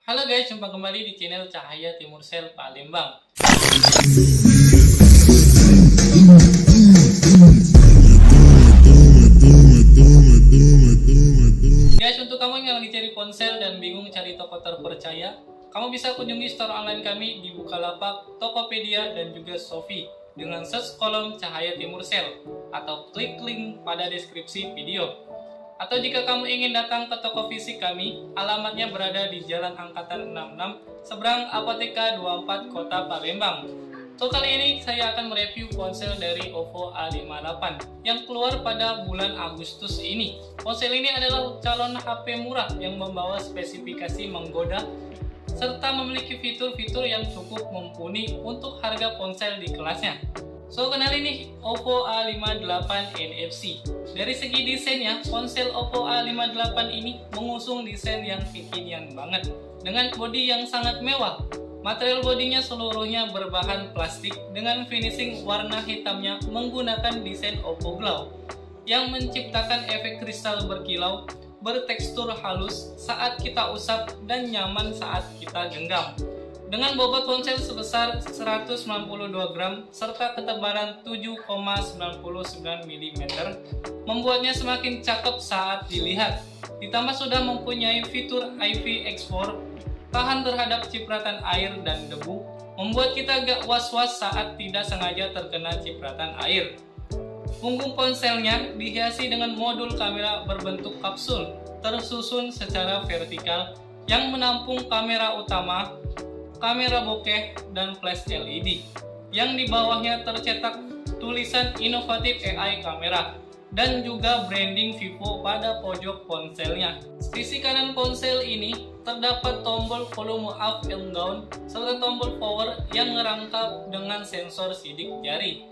Halo guys, jumpa kembali di channel Cahaya Timur Sel Palembang. Guys, untuk kamu yang lagi cari ponsel dan bingung cari toko terpercaya, kamu bisa kunjungi store online kami di Bukalapak, Tokopedia, dan juga Shopee dengan search kolom Cahaya Timur Sel atau klik link pada deskripsi video. Atau jika kamu ingin datang ke toko fisik kami, alamatnya berada di Jalan Angkatan 66, seberang Apoteka 24, Kota Palembang. So, kali ini saya akan mereview ponsel dari OPPO A58 yang keluar pada bulan Agustus ini. Ponsel ini adalah calon HP murah yang membawa spesifikasi menggoda serta memiliki fitur-fitur yang cukup mumpuni untuk harga ponsel di kelasnya. So, kenalin nih OPPO A58 NFC. Dari segi desainnya, ponsel OPPO A58 ini mengusung desain yang kekinian banget dengan bodi yang sangat mewah. Material bodinya seluruhnya berbahan plastik dengan finishing warna hitamnya menggunakan desain OPPO Glow yang menciptakan efek kristal berkilau, bertekstur halus saat kita usap dan nyaman saat kita genggam. Dengan bobot ponsel sebesar 192 gram serta ketebalan 7,99 mm, membuatnya semakin cakep saat dilihat. Ditambah sudah mempunyai fitur IPX4, tahan terhadap cipratan air dan debu, membuat kita gak was-was saat tidak sengaja terkena cipratan air. Punggung ponselnya dihiasi dengan modul kamera berbentuk kapsul, tersusun secara vertikal yang menampung kamera utama, kamera bokeh, dan flash LED. Yang di bawahnya tercetak tulisan inovatif AI kamera dan juga branding Vivo pada pojok ponselnya. Sisi kanan ponsel ini terdapat tombol volume up and down serta tombol power yang merangkap dengan sensor sidik jari.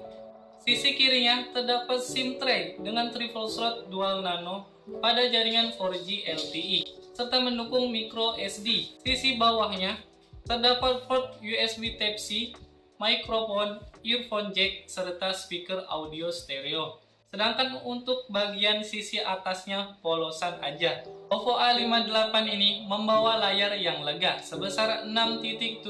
Sisi kirinya terdapat SIM tray dengan triple slot dual nano pada jaringan 4G LTE serta mendukung micro SD. Sisi bawahnya terdapat port USB Type-C, mikrofon, earphone jack, serta speaker audio stereo. Sedangkan untuk bagian sisi atasnya polosan aja. OPPO A58 ini membawa layar yang lega sebesar 6.72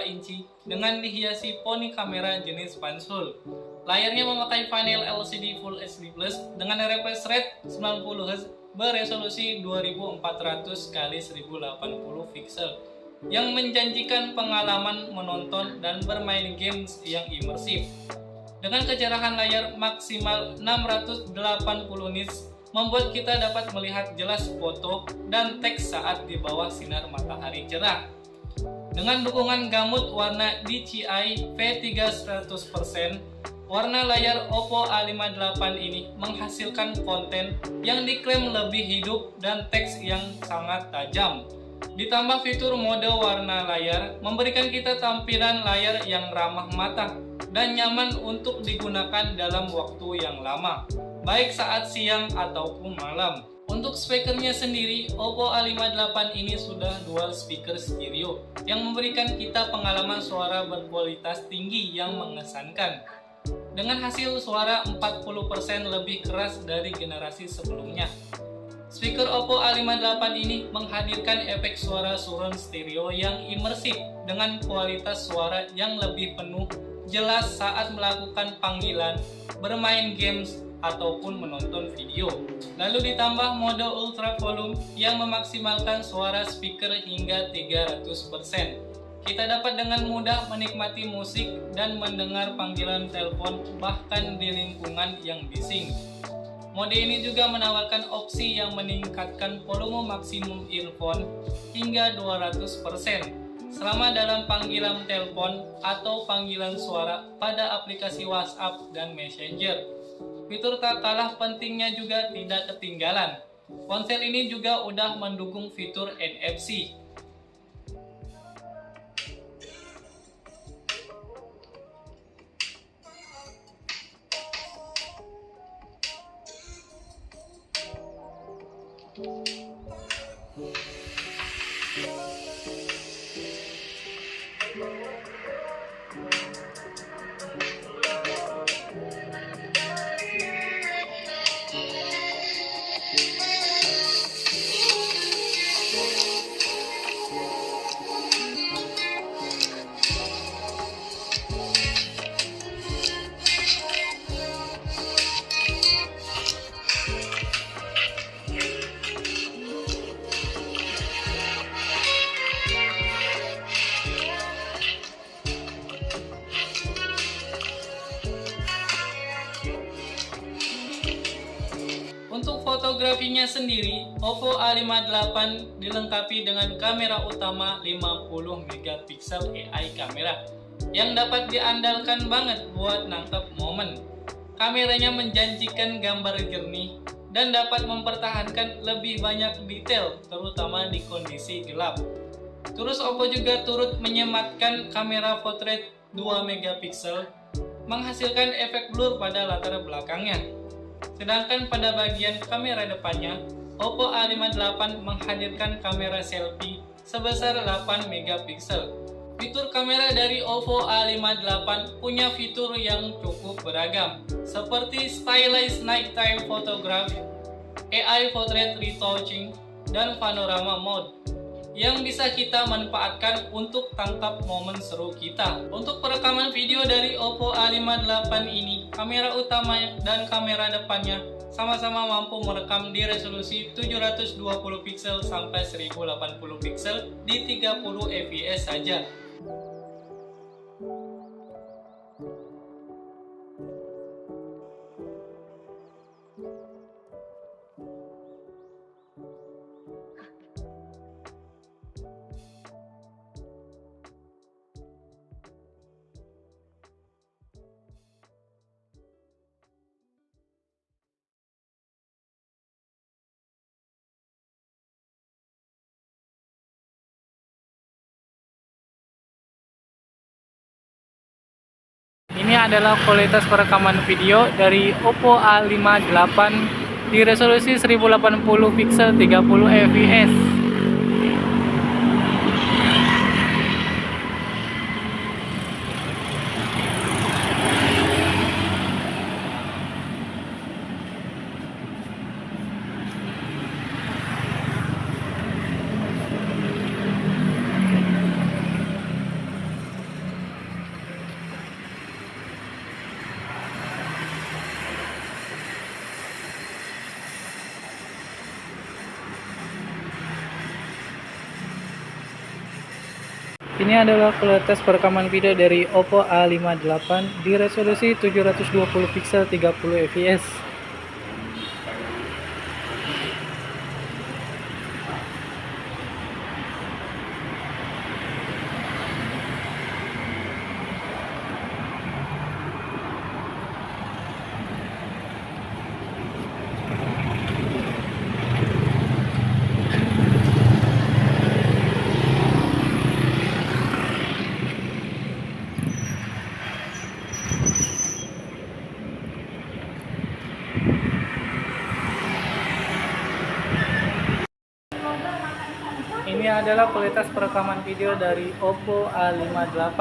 inci dengan dihiasi poni kamera jenis Pansul. Layarnya memakai panel LCD Full HD Plus dengan refresh rate 90Hz beresolusi 2400x1080 pixel yang menjanjikan pengalaman menonton dan bermain games yang imersif. Dengan kejerahan layar maksimal 680 nits, membuat kita dapat melihat jelas foto dan teks saat di bawah sinar matahari cerah. Dengan dukungan gamut warna DCI V3 100%, warna layar OPPO A58 ini menghasilkan konten yang diklaim lebih hidup dan teks yang sangat tajam. Ditambah fitur mode warna layar memberikan kita tampilan layar yang ramah mata dan nyaman untuk digunakan dalam waktu yang lama, baik saat siang ataupun malam. Untuk speakernya sendiri, OPPO A58 ini sudah dual speaker stereo yang memberikan kita pengalaman suara berkualitas tinggi yang mengesankan. Dengan hasil suara 40% lebih keras dari generasi sebelumnya. Speaker OPPO A58 ini menghadirkan efek suara surround stereo yang imersif dengan kualitas suara yang lebih penuh, jelas saat melakukan panggilan, bermain games, ataupun menonton video. Lalu ditambah mode ultra volume yang memaksimalkan suara speaker hingga 300%. Kita dapat dengan mudah menikmati musik dan mendengar panggilan telepon bahkan di lingkungan yang bising. Mode ini juga menawarkan opsi yang meningkatkan volume maksimum earphone hingga 200% selama dalam panggilan telepon atau panggilan suara pada aplikasi WhatsApp dan Messenger. Fitur tak kalah pentingnya juga tidak ketinggalan. Ponsel ini juga udah mendukung fitur NFC. fotografinya sendiri, Oppo A58 dilengkapi dengan kamera utama 50 megapiksel AI kamera yang dapat diandalkan banget buat nangkep momen. Kameranya menjanjikan gambar jernih dan dapat mempertahankan lebih banyak detail, terutama di kondisi gelap. Terus Oppo juga turut menyematkan kamera portrait 2 megapiksel, menghasilkan efek blur pada latar belakangnya. Sedangkan pada bagian kamera depannya, Oppo A58 menghadirkan kamera selfie sebesar 8 megapiksel. Fitur kamera dari Oppo A58 punya fitur yang cukup beragam, seperti stylized nighttime photograph, AI portrait retouching, dan panorama mode yang bisa kita manfaatkan untuk tangkap momen seru kita. Untuk perekaman video dari Oppo A58 ini, kamera utama dan kamera depannya sama-sama mampu merekam di resolusi 720 pixel sampai 1080 pixel di 30 fps saja. Ini adalah kualitas perekaman video dari Oppo A58 di resolusi 1080 pixel 30 fps. Ini adalah kualitas perekaman video dari Oppo A58 di resolusi 720 pixel 30 fps. Ini adalah kualitas perekaman video dari Oppo A58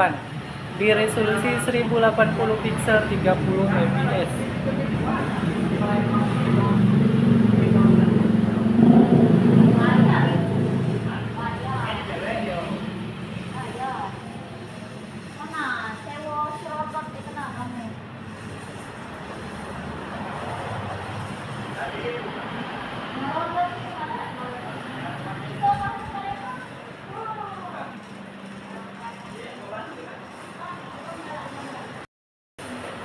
di resolusi 1080 pixel 30 fps.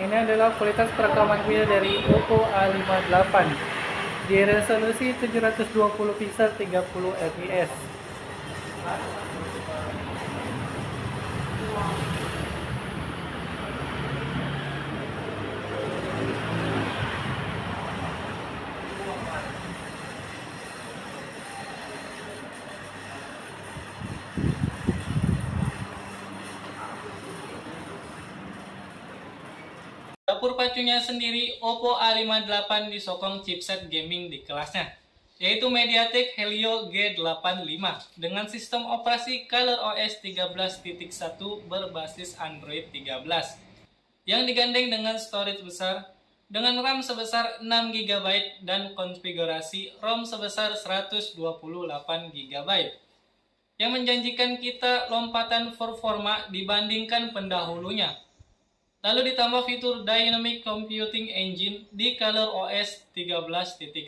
Ini adalah kualitas perekaman video dari Oppo A58 di resolusi 720 pixel 30 fps. Dapur pacunya sendiri, Oppo A58 disokong chipset gaming di kelasnya, yaitu MediaTek Helio G85 dengan sistem operasi ColorOS 13.1 berbasis Android 13 yang digandeng dengan storage besar dengan RAM sebesar 6 GB dan konfigurasi ROM sebesar 128 GB yang menjanjikan kita lompatan performa dibandingkan pendahulunya. Lalu ditambah fitur Dynamic Computing Engine di ColorOS 13.1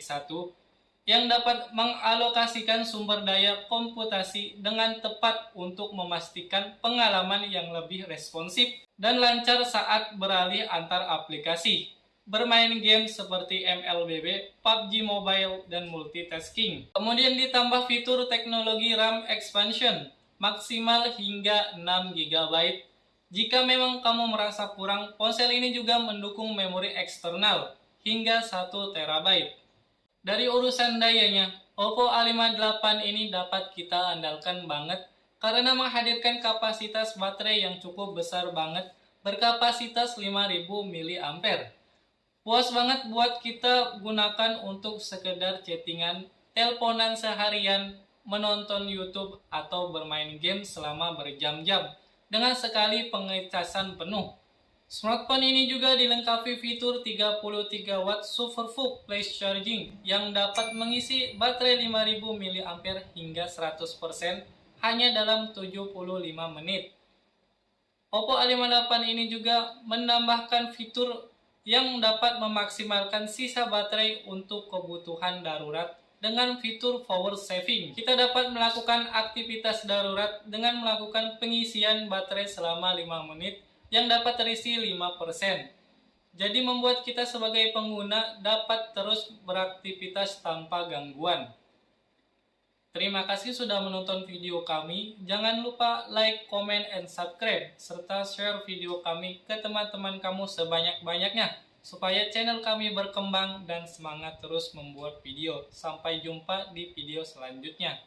yang dapat mengalokasikan sumber daya komputasi dengan tepat untuk memastikan pengalaman yang lebih responsif dan lancar saat beralih antar aplikasi. bermain game seperti MLBB, PUBG Mobile, dan multitasking. Kemudian ditambah fitur teknologi RAM expansion maksimal hingga 6 GB. Jika memang kamu merasa kurang, ponsel ini juga mendukung memori eksternal hingga 1 TB. Dari urusan dayanya, Oppo A58 ini dapat kita andalkan banget karena menghadirkan kapasitas baterai yang cukup besar banget, berkapasitas 5000 mAh. Puas banget buat kita gunakan untuk sekedar chattingan, teleponan seharian, menonton YouTube, atau bermain game selama berjam-jam dengan sekali pengecasan penuh. Smartphone ini juga dilengkapi fitur 33 watt Superfook Flash Charging yang dapat mengisi baterai 5000 mAh hingga 100% hanya dalam 75 menit. Oppo A58 ini juga menambahkan fitur yang dapat memaksimalkan sisa baterai untuk kebutuhan darurat dengan fitur power saving. Kita dapat melakukan aktivitas darurat dengan melakukan pengisian baterai selama 5 menit yang dapat terisi 5%. Jadi membuat kita sebagai pengguna dapat terus beraktivitas tanpa gangguan. Terima kasih sudah menonton video kami. Jangan lupa like, comment, and subscribe, serta share video kami ke teman-teman kamu sebanyak-banyaknya, supaya channel kami berkembang dan semangat terus membuat video. Sampai jumpa di video selanjutnya.